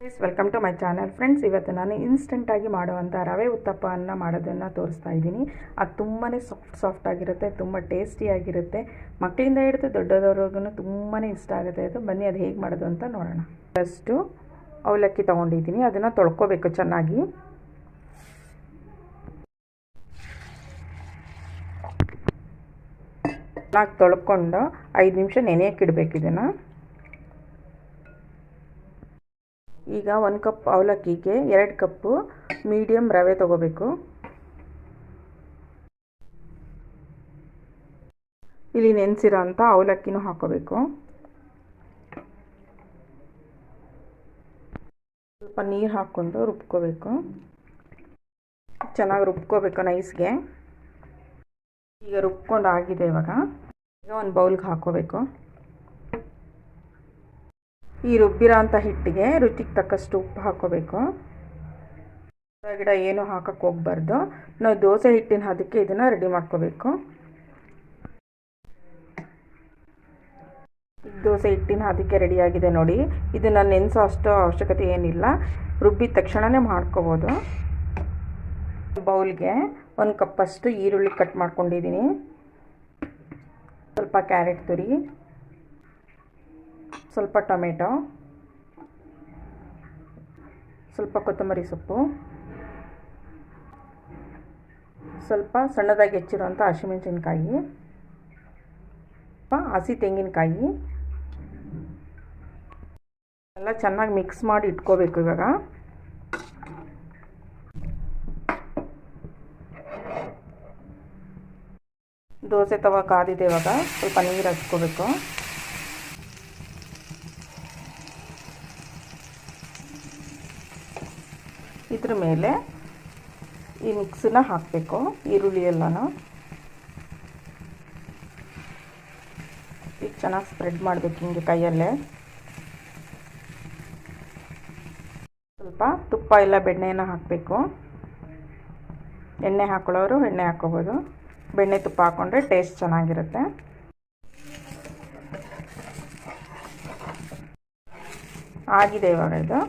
Please welcome to my channel friends. ಇವತ್ತು ನಾನು ಇನ್ಸ್ಟೆಂಟಾಗಿ ಮಾಡುವಂಥ ರವೆ ಉತ್ತಪ್ಪವನ್ನು ಮಾಡೋದನ್ನು ತೋರಿಸ್ತಾ ಇದ್ದೀನಿ. ಅದು ತುಂಬಾ ಸಾಫ್ಟ್ ಆಗಿರುತ್ತೆ, ತುಂಬ ಟೇಸ್ಟಿಯಾಗಿರುತ್ತೆ. ಮಕ್ಕಳಿಂದ ಹಿಡಿದು ದೊಡ್ಡದವ್ರಿಗೂ ತುಂಬಾ ಇಷ್ಟ ಆಗುತ್ತೆ. ಅದು ಬನ್ನಿ ಅದು ಹೇಗೆ ಮಾಡೋದು ಅಂತ ನೋಡೋಣ. ಫಸ್ಟು ಅವಲಕ್ಕಿ ತೊಗೊಂಡಿದ್ದೀನಿ, ಅದನ್ನು ತೊಳ್ಕೊಬೇಕು ಚೆನ್ನಾಗಿ. ಚೆನ್ನಾಗಿ ತೊಳ್ಕೊಂಡು 5 ನಿಮಿಷ ನೆನೆಯಕ್ಕೆ ಇಡಬೇಕು ಇದನ್ನು. ಈಗ 1 ಕಪ್ ಅವಲಕ್ಕಿಗೆ 2 ಕಪ್ಪು ಮೀಡಿಯಮ್ ರವೆ ತೊಗೋಬೇಕು. ಇಲ್ಲಿ ನೆನೆಸಿರೋ ಅಂಥ ಅವಲಕ್ಕಿನೂ ಹಾಕೋಬೇಕು. ಸ್ವಲ್ಪ ನೀರು ಹಾಕ್ಕೊಂಡು ರುಬ್ಕೋಬೇಕು. ಚೆನ್ನಾಗಿ ರುಬ್ಕೋಬೇಕು ನೈಸ್ಗೆ. ಈಗ ರುಬ್ಕೊಂಡು ಆಗಿದೆ. ಇವಾಗ ಒಂದು ಬೌಲ್ಗೆ ಹಾಕೋಬೇಕು. ಈ ರುಬ್ಬಿರೋ ಅಂಥ ಹಿಟ್ಟಿಗೆ ರುಚಿಗೆ ತಕ್ಕಷ್ಟು ಉಪ್ಪು ಹಾಕೋಬೇಕು. ಗಿಡ ಏನು ಹಾಕಕ್ಕೆ ಹೋಗ್ಬಾರ್ದು. ನಾವು ದೋಸೆ ಹಿಟ್ಟಿನ ಹದಕ್ಕೆ ಇದನ್ನು ರೆಡಿ ಮಾಡ್ಕೋಬೇಕು. ದೋಸೆ ಹಿಟ್ಟಿನ ಹದಕ್ಕೆ ರೆಡಿಯಾಗಿದೆ ನೋಡಿ. ಇದನ್ನು ನೆನೆಸೋ ಅಷ್ಟು ಅವಶ್ಯಕತೆ ಏನಿಲ್ಲ, ರುಬ್ಬಿದ ತಕ್ಷಣವೇ ಮಾಡ್ಕೋಬೋದು. ಬೌಲ್ಗೆ 1 ಕಪ್ಪಷ್ಟು ಈರುಳ್ಳಿ ಕಟ್ ಮಾಡ್ಕೊಂಡಿದ್ದೀನಿ, ಸ್ವಲ್ಪ ಕ್ಯಾರೆಟ್ ತುರಿ, ಸ್ವಲ್ಪ ಟೊಮೆಟೊ, ಸ್ವಲ್ಪ ಕೊತ್ತಂಬರಿ ಸೊಪ್ಪು, ಸ್ವಲ್ಪ ಸಣ್ಣದಾಗಿ ಹೆಚ್ಚಿರುವಂಥ ಹಸಿಮೆಣಸಿನ್ಕಾಯಿ, ಸ್ವಲ್ಪ ಹಸಿ ತೆಂಗಿನಕಾಯಿ ಎಲ್ಲ ಚೆನ್ನಾಗಿ ಮಿಕ್ಸ್ ಮಾಡಿ ಇಟ್ಕೋಬೇಕು. ಇವಾಗ ದೋಸೆ ತವ ಕಾದಿದೆ. ಇವಾಗ ಸ್ವಲ್ಪ ನೀರು ಹಚ್ಕೋಬೇಕು. ಇದ್ರ ಮೇಲೆ ಈ ಮಿಕ್ಸನ್ನ ಹಾಕಬೇಕು, ಈರುಳ್ಳಿ ಎಲ್ಲನೂ. ಈಗ ಚೆನ್ನಾಗಿ ಸ್ಪ್ರೆಡ್ ಮಾಡಬೇಕು ಹಿಂಗೆ ಕೈಯಲ್ಲೇ. ಸ್ವಲ್ಪ ತುಪ್ಪ ಇಲ್ಲ ಬೆಣ್ಣೆಯನ್ನು ಹಾಕಬೇಕು. ಎಣ್ಣೆ ಹಾಕೊಳ್ಳೋರು ಎಣ್ಣೆ ಹಾಕ್ಕೋಬೋದು, ಬೆಣ್ಣೆ ತುಪ್ಪ ಹಾಕ್ಕೊಂಡ್ರೆ ಟೇಸ್ಟ್ ಚೆನ್ನಾಗಿರುತ್ತೆ. ಆಗಿದೆ ಇವಾಗ ಇದು.